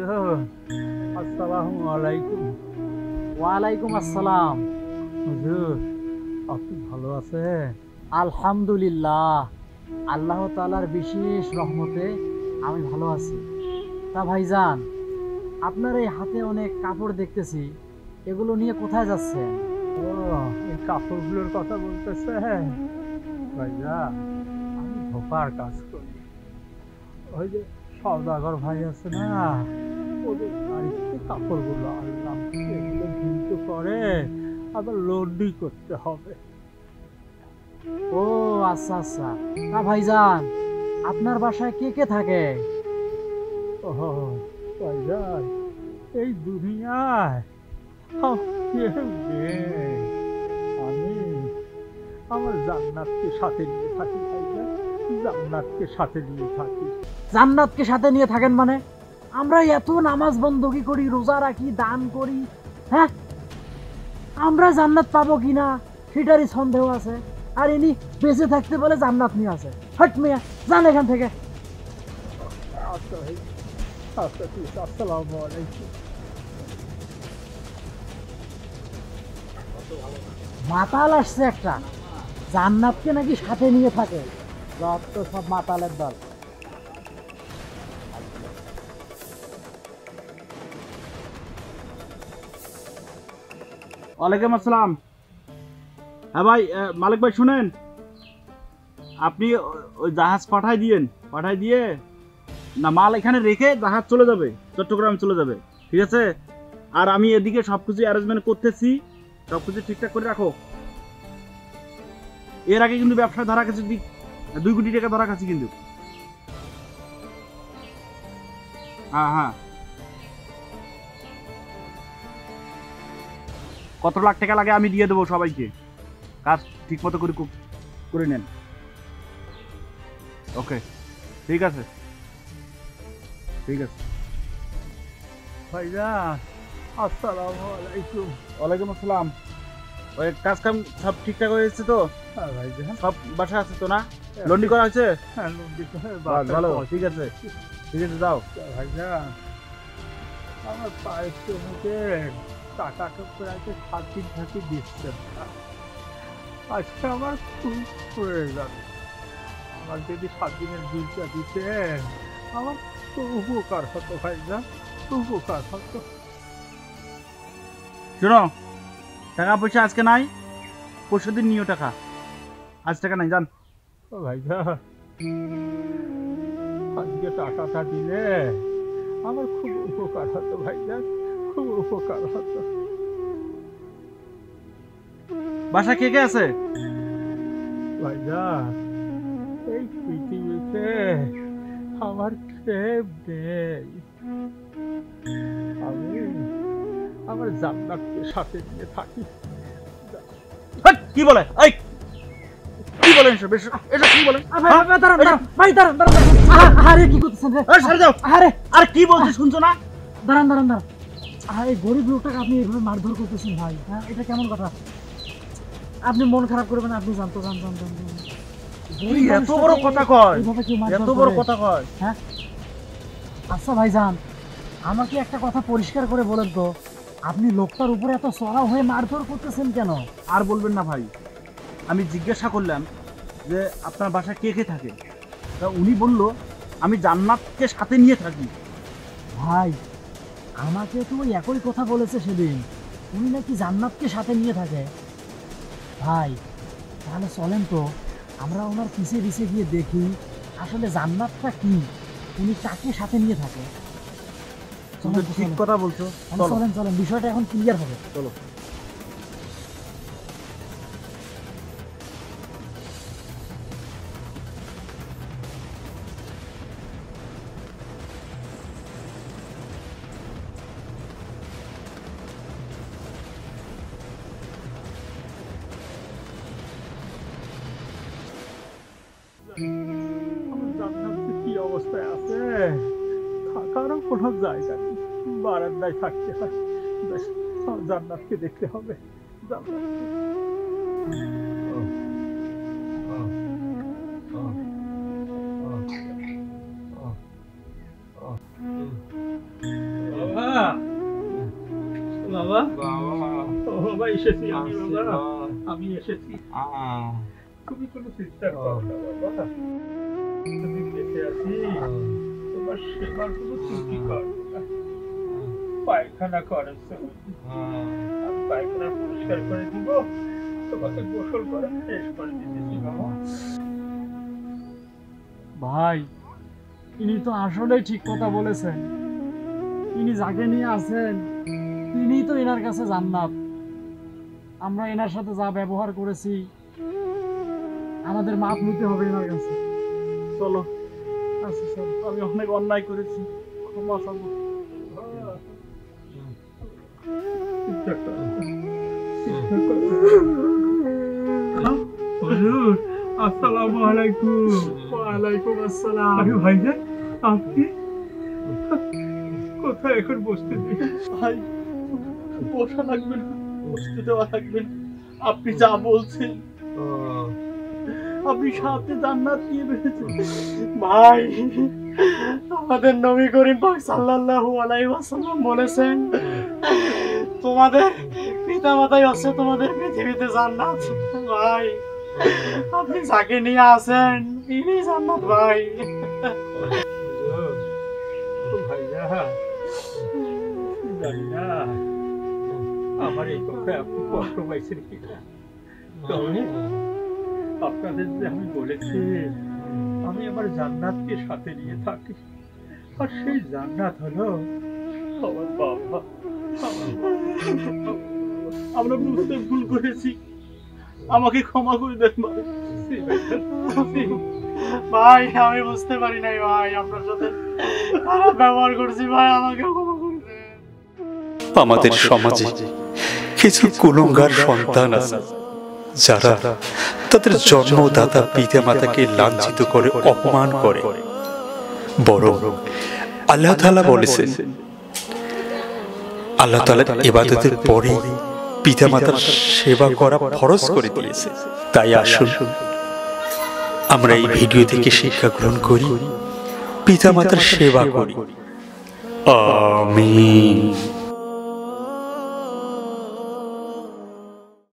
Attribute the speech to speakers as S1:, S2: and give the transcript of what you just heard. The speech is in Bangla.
S1: হুজুর, আসসালামু আলাইকুম।
S2: ওয়ালাইকুম আসসালাম।
S1: হুজুর, আপনি ভালো আছেন?
S2: আলহামদুলিল্লাহ, আল্লাহ তাআলার বিশেষ রহমতে আমি ভালো আছি। তা ভাইজান, আপনার এই হাতে অনেক কাপড় দেখতেছি, এগুলো নিয়ে কোথায় যাচ্ছেন?
S1: ও, এই কাপড়গুলোর কথা বলতেছেন? ভাইজান, আমি ধোপার কাজ করি। ওই যে সওদাগর ভাই আছে না, ওদের বাড়িতে কাপড়গুলো আনলাম। এগুলো কিন্তু করে আবার লোডই করতে হবে।
S2: ও আচ্ছা আচ্ছা। তা ভাইজান, আপনার বাসায় কে কে থাকে?
S1: ও ভাইজান, এই দুনিয়ায় আর কেউ নেই। আমি আমার জান্নাতকে সাথে নিয়ে থাকি ভাইজান, জান্নাতকে সাথে নিয়ে থাকি।
S2: জান্নাতকে সাথে নিয়ে থাকেন মানে? আমরা এত নামাজ বন্দী করি, রোজা রাখি, দান করি, হ্যাঁ, আমরা জান্নাত পাবো কিনা সেটারই সন্দেহ আছে। আর ইনি বেঁচে থাকতে বলে জান্নাত নিয়ে আছে। হট মিয়া, যান এখান থেকে।
S1: আচ্ছা ভাই, আচ্ছা ঠিক আছে, আসসালামু আলাইকুম।
S2: মাতাল আসছে একটা, জান্নাতকে নাকি সাথে নিয়ে থাকে। যত সব মাতালের দল।
S3: ওয়ালাইকুম আসসালাম। হ্যাঁ ভাই, মালিক ভাই শুনেন, আপনি ওই জাহাজ পাঠাই দিয়ে না, মাল এখানে রেখে জাহাজ চলে যাবে, চট্টগ্রাম চলে যাবে, ঠিক আছে? আর আমি এদিকে সবকিছু অ্যারেঞ্জমেন্ট করতেছি, সবকিছু ঠিকঠাক করে রাখো। এর আগে কিন্তু ব্যবসা ধরা গেছে 2 কোটি টাকা ধরা গেছে কিন্তু। হ্যাঁ হ্যাঁ, কত লাখ টাকা লাগে আমি দিয়ে দেবো সবাইকে। কাজ ঠিক মতো করে নেন। ওকে, ঠিক আছে ঠিক আছে।
S1: ভাইজান, আসসালামু আলাইকুম।
S3: ওয়ালাইকুম আসসালাম। ওই কাজ কাম সব ঠিকঠাক হয়েছে তো?
S1: হ্যাঁ ভাইজান,
S3: সব বাসা আছে তো না? লন্ডি করা হয়েছে?
S1: হ্যাঁ লন্ডি করে
S3: ভালো,
S1: বাসায়
S3: ঠিক আছে ঠিক আছে, যাও।
S1: ভাইজান, আমার পারিশ্রমিকে টাকাটা প্রায় 7 দিন থাকি দিচ্ছেন না। আজকে আমার খুব প্রয়োজন। আমার যদি 7 দিনের বিলটা দিতেন, আমার খুব উপকার হতো ভাইজান, উপকার হতো।
S3: শোনো, টাকা পয়সা আজকে নাই, পরশুদিন নিও টাকা। আজ টাকা নাই, যান।
S1: ও ভাইজান, আজকে টাকাটা দিলে আমার খুব উপকার হতো ভাইজান, খুব উপকার হতো।
S3: বাসা কে কে আছে?
S1: ভাইজান, এই পৃথিবীতে আমার কেউ নেই। আমি আমার জান্নাতকে সাথে নিয়ে থাকি।
S3: হাট, কি বলে? এই কি বলেন এসব? এসব কি বলেন?
S2: দাঁড়ান দাঁড়ান ভাই, দাঁড়ান দাঁড়ান দাঁড়ান। আরে কি করতেছেন রে?
S3: সরে যাও।
S2: আরে
S3: আর কি বলছে শুনছো না?
S2: দাঁড়ান দাঁড়ান দাঁড়ান। এই গরিব লোকটাকে আপনি এইভাবে মারধর করতেছেন ভাই, হ্যাঁ, এটা কেমন কথা? আপনি মন খারাপ করবেন, আপনি জানতো জান জান জান জান।
S3: তুই এত বড় কথা কয়,
S2: এইভাবে কেউ মারধর
S3: এত বড়
S2: করে?
S3: কথা কয়।
S2: হ্যাঁ, আচ্ছা ভাইজান, আমাকে একটা কথা পরিষ্কার করে বলেন তো, আপনি লোকটার উপরে এত চড়াও হয়ে মারধর করতেছেন কেন?
S3: আর বলবেন না ভাই, আমি জিজ্ঞাসা করলাম যে আপনার বাসায় কে কে থাকে, তা উনি বলল আমি জান্নাতকে সাথে নিয়ে থাকি।
S2: ভাই, আমাকে তো ওই একই কথা বলেছে সেদিন, উনি নাকি জান্নাতকে সাথে নিয়ে থাকে। ভাই, তাহলে চলেন তো আমরা ওনার পিছে পিছে গিয়ে দেখি আসলে জান্নাতটা কি, উনি কাকে সাথে নিয়ে থাকে।
S3: তুমি তো ঠিক কথা বলছো, চলো
S2: চলেন চলেন, বিষয়টা এখন ক্লিয়ার হবে।
S3: চলো।
S1: আমার জান্নাতে কি অবস্থায় আছে, থাকারও কোনো জায়গা নেই, বারান্দায় থাকতে হয়। ব্যাস, আমার জান্নাতকে দেখতে হবে, জান্নাতকে। এসেছি আমি বাবা, আমি এসেছি। তুমি কোনো চিন্তা করো না বাবা, তুমি বেঁচে আছি, তোমার সেবার কোনো ত্রুটি করবো না। পায়খানা করেছো, আমি পায়খানা পরিষ্কার করে দিব, তোমাকে গোসল করে শেষ করে দিতেছি বাবা।
S2: ভাই ইনি তো আসলেই ঠিক কথা বলেছেন। ইনি যাকে নিয়ে আছেন তিনি তো এনার কাছে জান্নাত। আমরা এনার সাথে যা ব্যবহার করেছি আমাদের মাপ নিতে হবে এনার কাছে।
S3: চলো,
S2: আচ্ছা স্যার,
S3: আমি অনেক অন্যায় করেছি, ক্ষমা চাবো।
S1: চিন্তা করো না, চিন্তা করো না। হুজুর, আসসালামু আলাইকুম।
S2: ওয়ালাইকুম আসসালাম।
S1: আরে ভাইজান, আপনি কোথায় এখন বসতে দিন?
S3: ভাই, বসা লাগবে না, বসতে দেওয়া লাগবে না। আপনি যা বলছেন, আপনি সাথে জান্নাত দিয়ে বেড়েছেন।
S2: ভাই আমাদের নবী করিম পাক সাল্লাল্লাহু আলাইহি ওয়াসাল্লাম বলেছেন, তোমাদের পিতামাতাই হচ্ছে তোমাদের পৃথিবীতে জান্নাত। ভাই আপনি যাকে নিয়ে আছেন ইনি জান্নাত ভাই।
S1: ভাইয়া, জানি না আমার এই কথায় আপনি কষ্ট পাইছেন কিনা, তবে আপনাদের যে আমি বলেছি আমি আমার জান্নাতকে সাথে নিয়ে থাকি, আর সেই জান্নাত হলো আমার বাবা।
S3: আমরা বুঝতে ভুল করেছি, আমাকে ক্ষমা করে দেন ভাই।
S2: ভাই আমি বুঝতে পারি নাই ভাই, আপনার সাথে খারাপ ব্যবহার করছি ভাই, আমাকে ক্ষমা করে দেন।
S4: আমাদের সমাজে কিছু কুলঙ্গার সন্তান আছে যারা তাদের জন্মদাতা পিতা মাতাকে লাঞ্ছিত করে, অপমান করে। বরং আল্লাহ তাআলা বলেছেন, আল্লাহ তাআলা ইবাদতের পরে পিতা মাতার সেবা করা ফরজ করে দিয়েছে। তাই আসুন আমরা এই ভিডিও থেকে শিক্ষা গ্রহণ করি, পিতা মাতার সেবা করি। আমিন।